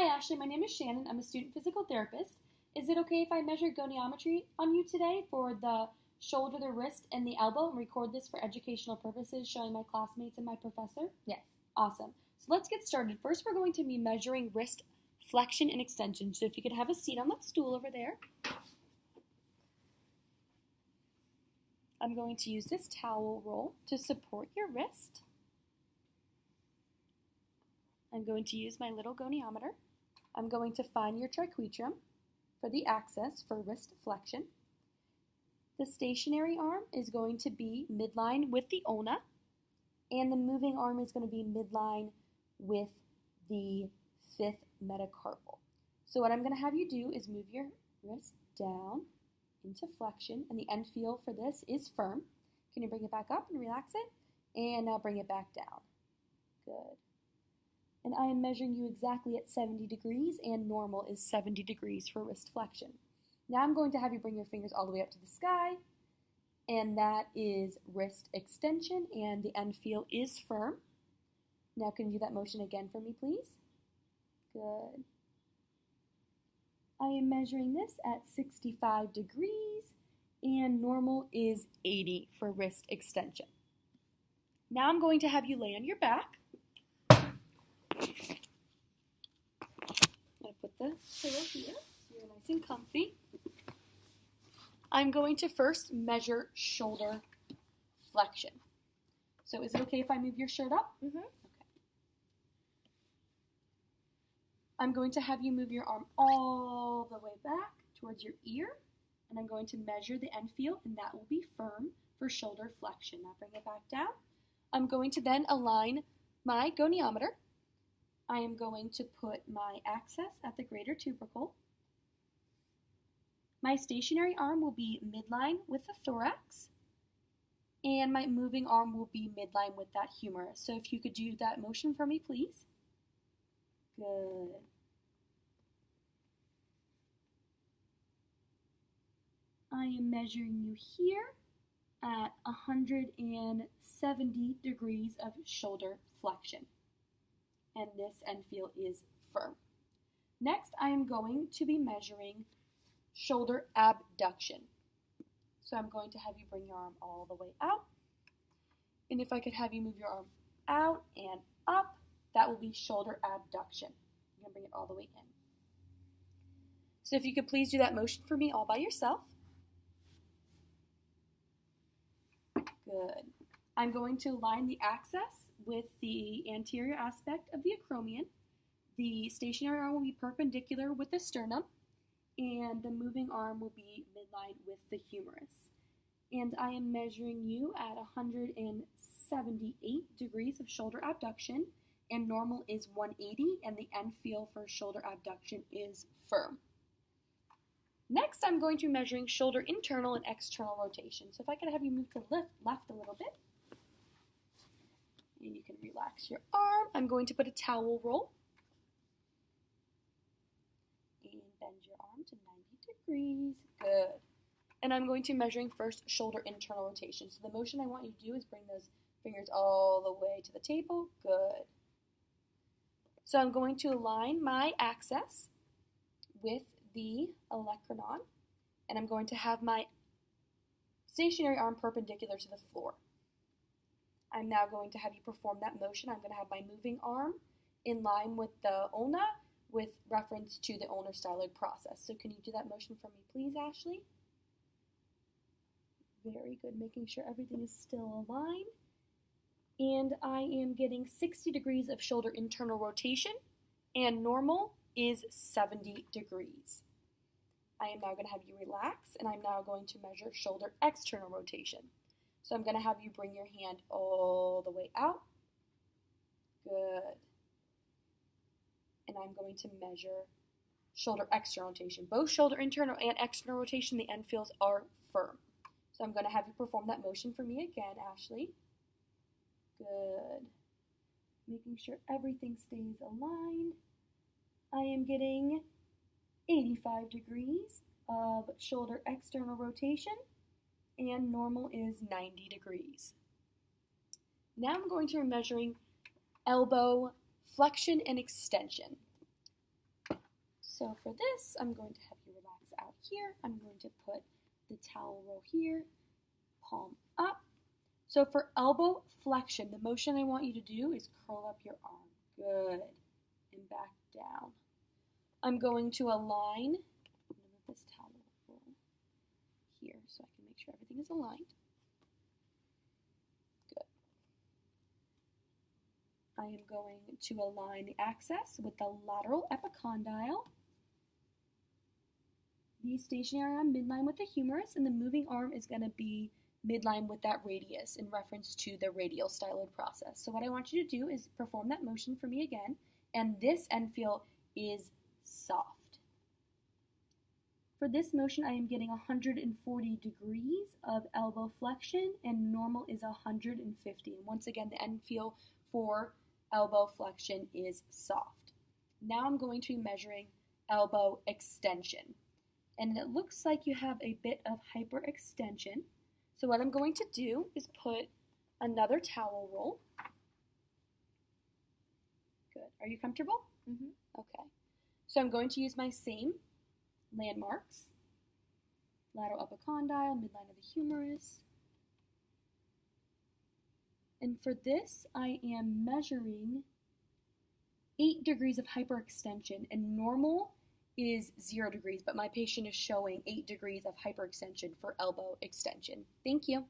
Hi Ashley, my name is Shannon. I'm a student physical therapist. Is it okay if I measure goniometry on you today for the shoulder, the wrist, and the elbow, and record this for educational purposes, showing my classmates and my professor? Yes. Awesome. So let's get started. First, we're going to be measuring wrist flexion and extension. So if you could have a seat on that stool over there. I'm going to use this towel roll to support your wrist. I'm going to use my little goniometer. I'm going to find your triquetrum for the axis for wrist flexion. The stationary arm is going to be midline with the ulna, and the moving arm is going to be midline with the fifth metacarpal. So what I'm going to have you do is move your wrist down into flexion, and the end feel for this is firm. Can you bring it back up and relax it? And now bring it back down. Good. And I am measuring you exactly at 70 degrees, and normal is 70 degrees for wrist flexion. Now I'm going to have you bring your fingers all the way up to the sky, and that is wrist extension, and the end feel is firm. Now can you do that motion again for me, please? Good. I am measuring this at 65 degrees, and normal is 80 for wrist extension. Now I'm going to have you lay on your back. I'm going to put the pillow here so you're nice and comfy. I'm going to first measure shoulder flexion. So is it okay if I move your shirt up? Mm-hmm. Okay. I'm going to have you move your arm all the way back towards your ear, and I'm going to measure the end feel, and that will be firm for shoulder flexion. Now bring it back down. I'm going to then align my goniometer. I am going to put my axis at the greater tubercle. My stationary arm will be midline with the thorax, and my moving arm will be midline with that humerus. So if you could do that motion for me, please. Good. I am measuring you here at 170 degrees of shoulder flexion, and this end feel is firm. Next, I am going to be measuring shoulder abduction. So I'm going to have you bring your arm all the way out, and if I could have you move your arm out and up, that will be shoulder abduction. I'm going to bring it all the way in. So if you could please do that motion for me all by yourself. Good. I'm going to line the axis with the anterior aspect of the acromion. The stationary arm will be perpendicular with the sternum, and the moving arm will be midline with the humerus. And I am measuring you at 178 degrees of shoulder abduction, and normal is 180, and the end feel for shoulder abduction is firm. Next, I'm going to be measuring shoulder internal and external rotation. So if I could have you move to the left a little bit, and you can relax your arm. I'm going to put a towel roll and bend your arm to 90 degrees. Good. And I'm going to be measuring first shoulder internal rotation. So the motion I want you to do is bring those fingers all the way to the table. Good. So I'm going to align my axis with the olecranon, and I'm going to have my stationary arm perpendicular to the floor. I'm now going to have you perform that motion. I'm going to have my moving arm in line with the ulna with reference to the ulnar styloid process. So can you do that motion for me, please, Ashley? Very good, making sure everything is still aligned. And I am getting 60 degrees of shoulder internal rotation, and normal is 70 degrees. I am now going to have you relax, and I'm now going to measure shoulder external rotation. So I'm going to have you bring your hand all the way out. Good. And I'm going to measure shoulder external rotation. Both shoulder internal and external rotation, the end feels are firm. So I'm going to have you perform that motion for me again, Ashley. Good. Making sure everything stays aligned. I am getting 85 degrees of shoulder external rotation, and normal is 90 degrees. Now I'm going to be measuring elbow flexion and extension. So for this, I'm going to have you relax out here. I'm going to put the towel roll here, palm up. So for elbow flexion, the motion I want you to do is curl up your arm. Good. And back down. I'm going to align, I'm going to move this towel roll here so I can make sure everything is aligned. Good. I am going to align the axis with the lateral epicondyle, the stationary arm midline with the humerus, and the moving arm is going to be midline with that radius in reference to the radial styloid process. So what I want you to do is perform that motion for me again, and this end feel is soft. For this motion, I am getting 140 degrees of elbow flexion, and normal is 150. And once again, the end feel for elbow flexion is soft. Now I'm going to be measuring elbow extension. And it looks like you have a bit of hyperextension. So what I'm going to do is put another towel roll. Good. Are you comfortable? Mm-hmm. Okay. So I'm going to use my same landmarks. Lateral epicondyle, midline of the humerus. And for this, I am measuring 8 degrees of hyperextension, and normal is 0 degrees, but my patient is showing 8 degrees of hyperextension for elbow extension. Thank you.